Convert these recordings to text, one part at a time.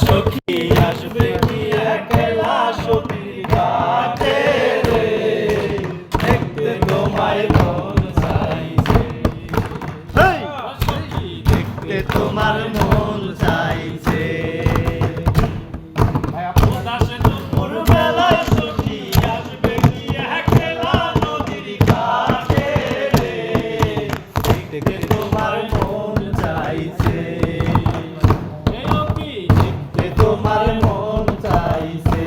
সখী আসবে কি একলা সখী ঘাটে রে, দেখতে তোমায় মন চাইছে, সখী দেখতে তোমার মন চাইছে। উদাস দুপুর বেলায় সখী আসবে কি একলা নদীর ঘাটে রে, দেখতে তোমার মন চাইছে, দেখতে তোমার মন চাইছে।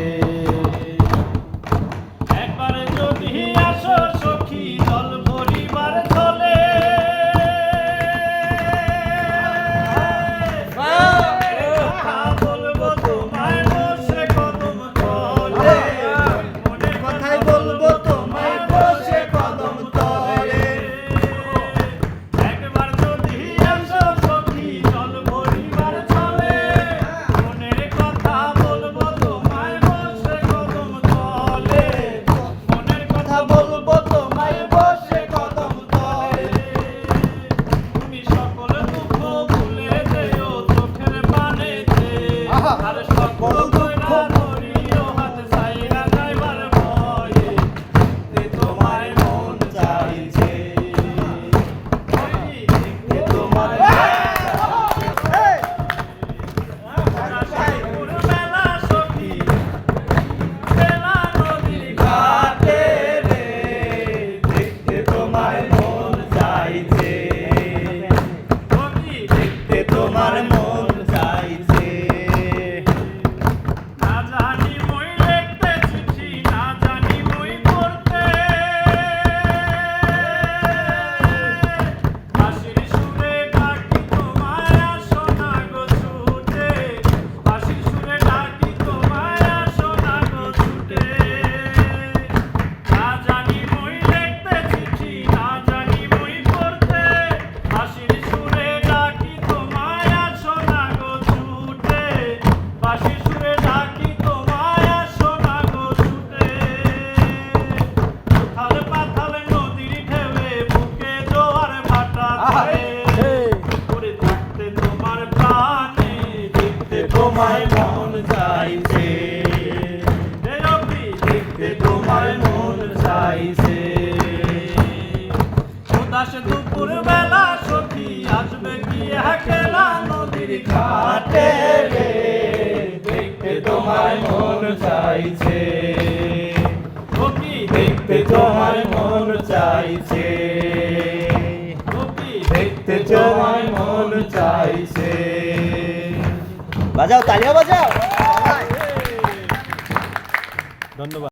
একবার যদি আসো সখী দল পরিবার চলে, কথা বলবো তোমায় বসে কদম তলে, মনের কথাই বলবো তোমায় বসে কদম তলে। একবার যদি আসো সখী দল পরিবার চলে, মনের কথা বলবো তোমায় বসে কদম তলে, মনের কথা বলবো তোমায় বসে কদম তলে। তুমি সকল দুঃখ ভুলে যেও চোখের পানেতে, আর সকল দুঃখ ধরিও হাত ছাইরা যাইবার ভয়ে, দেখতে তোমার মন চাইছে, দেখতে তোমার বেলা সখী বেলা নদীর ঘাটে রে, দেখতে তোমার মন চাইছে, সখী দেখতে তোমার মন চাইছে। না জানি মই লিখতে চিঠি, না জানি মই পড়তে, হাসির সুরে ডাকি তোমায় আসো না গো ছুটে, হাসির সুরে ডাকি তোমায় আসো না গো ছুটে। না জানি মই লিখতে চিঠি, না জানি মই পড়তে, হাসির সুরে ডাকি তোমায় আসো না গো ছুটে, হাসির সুরে ডাকি তোমায় আসো না গো ছুটে। উথাল পাথাল নদীর ঢেউয়ে বুকে জোয়ার ভাটা করে, করে থাকতে তোমার প্রাণে, দেখতে তোমায় মন চাইছে, দেখতে তোমার মন চাইছে। উদাস দুপুর বেলা সখী আসবে কি একলা নদীর ঘাটে রে, দেখতে তোমার মন চাইছে, সখী দেখতে তোমার মন চাইছে, সখী দেখতে তোমার মন চাইছে। বাজাও, তালিয়া বাজাও। ধন্যবাদ।